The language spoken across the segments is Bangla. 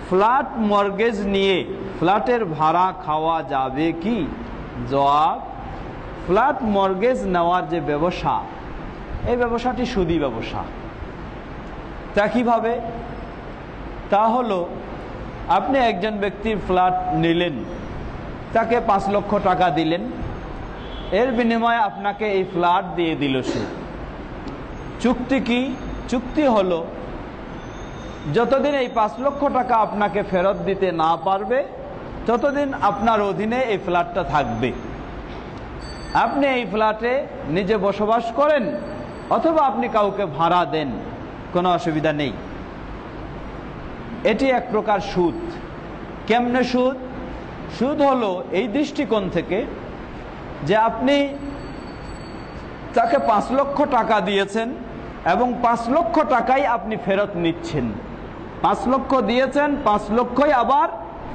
ফ্ল্যাট মর্গেজ নিয়ে ফ্ল্যাটের ভাড়া খাওয়া যাবে কি? জবাব, ফ্ল্যাট মর্গেজ নেওয়ার যে ব্যবসা, এই ব্যবসাটি সুদী ব্যবসা। তা কিভাবে? তা হলো, আপনি একজন ব্যক্তির ফ্ল্যাট নিলেন, তাকে 5 লক্ষ টাকা দিলেন, এর বিনিময়ে আপনাকে এই ফ্ল্যাট দিয়ে দিল সে। চুক্তি কি? চুক্তি হলো, যতদিন এই 5 লক্ষ টাকা আপনাকে ফেরত দিতে না পারবে ততদিন আপনার অধীনে এই ফ্ল্যাটটা থাকবে। আপনি এই ফ্ল্যাটে নিজে বসবাস করেন অথবা আপনি কাউকে ভাড়া দেন, কোনো অসুবিধা নেই। এটি এক প্রকার সুদ। কেমনে সুদ? সুদ হলো এই দৃষ্টিকোণ থেকে যে আপনি তাকে 5 লক্ষ টাকা দিয়েছেন এবং 5 লক্ষ টাকাই আপনি ফেরত নিচ্ছেন। 5 লক্ষ দিয়েছেন, 5 লক্ষই আবার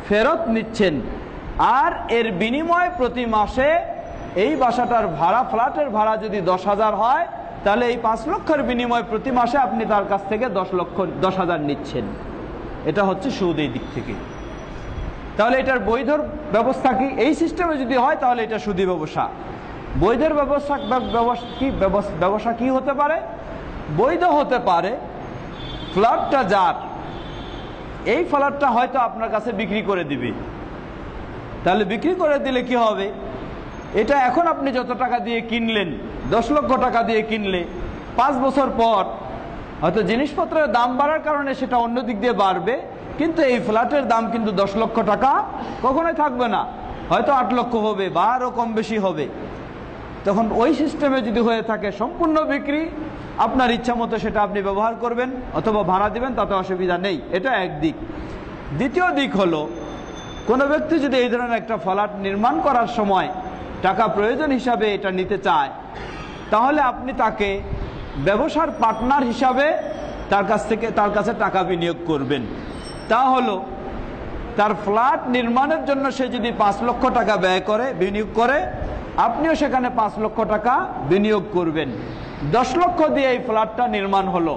ফেরত নিচ্ছেন। আর এর বিনিময়ে প্রতি মাসে এই বাসাটার ভাড়া, ফ্ল্যাটের ভাড়া যদি 10,000 হয়, তাহলে এই 5 লক্ষের বিনিময়ে প্রতি মাসে আপনি তার কাছ থেকে 10,000 নিচ্ছেন। এটা হচ্ছে সুদ এই দিক থেকে। তাহলে এটার বৈধ ব্যবস্থা কি? এই সিস্টেমে যদি হয় তাহলে এটা সুদী ব্যবসা। বৈধের ব্যবসা কি হতে পারে? বৈধ হতে পারে ফ্ল্যাটটা যার, এই ফ্ল্যাটটা হয়তো আপনার কাছে বিক্রি করে দিবে। তাহলে বিক্রি করে দিলে কি হবে? এটা এখন আপনি যত টাকা দিয়ে কিনলেন, 10 লক্ষ টাকা দিয়ে কিনলে, 5 বছর পর হয়তো জিনিসপত্রের দাম বাড়ার কারণে সেটা অন্য দিক দিয়ে বাড়বে, কিন্তু এই ফ্ল্যাটের দাম কিন্তু 10 লক্ষ টাকা কখনোই থাকবে না, হয়তো 8 লক্ষ হবে বা আরও কম বেশি হবে। তখন ওই সিস্টেমে যদি হয়ে থাকে সম্পূর্ণ বিক্রি, আপনার ইচ্ছা মতো সেটা আপনি ব্যবহার করবেন অথবা ভাড়া দিবেন, তাতে অসুবিধা নেই। এটা একদিক। দ্বিতীয় দিক হলো, কোনো ব্যক্তি যদি এই ধরনের একটা ফ্ল্যাট নির্মাণ করার সময় টাকা প্রয়োজন হিসাবে এটা নিতে চায়, তাহলে আপনি তাকে ব্যবসার পার্টনার হিসাবে তার কাছে টাকা বিনিয়োগ করবেন। তা হলো, তার ফ্ল্যাট নির্মাণের জন্য সে যদি 5 লক্ষ টাকা ব্যয় করে, বিনিয়োগ করে, আপনিও সেখানে 5 লক্ষ টাকা বিনিয়োগ করবেন। 10 লক্ষ দিয়ে এই ফ্ল্যাটটা নির্মাণ হলো।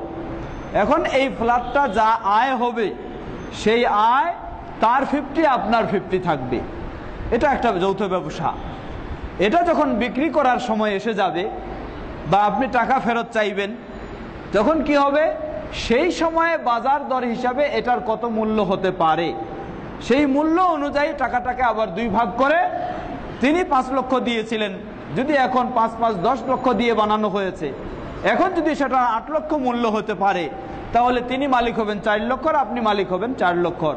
এখন এই ফ্ল্যাটটা যা আয় হবে, সেই আয় তার 50, আপনার 50 থাকবে। এটা একটা যৌথ ব্যবসা। এটা যখন বিক্রি করার সময় এসে যাবে বা আপনি টাকা ফেরত চাইবেন, তখন কি হবে? সেই সময়ে বাজার দর হিসাবে এটার কত মূল্য হতে পারে, সেই মূল্য অনুযায়ী টাকাটাকে আবার 2 ভাগ করে, তিনি 5 লক্ষ দিয়েছিলেন, যদি এখন 5 10 লক্ষ দিয়ে বানানো হয়েছে, এখন যদি সেটা 8 লক্ষ মূল্য হতে পারে, তাহলে তিনি মালিক হবেন 4 লক্ষর, আপনি মালিক হবেন 4 লক্ষর।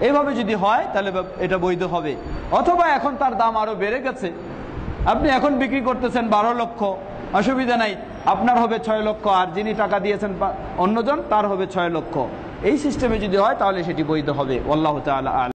এইভাবে যদি হয় তাহলে এটা বৈধ হবে। অথবা এখন তার দাম আরো বেড়ে গেছে, আপনি এখন বিক্রি করতেছেন 12 লক্ষ, অসুবিধা নাই, আপনার হবে 6 লক্ষ, আর যিনি টাকা দিয়েছেন অন্যজন, তার হবে 6 লক্ষ। এই সিস্টেমে যদি হয় তাহলে সেটি বৈধ হবে। আল্লাহু তাআলা।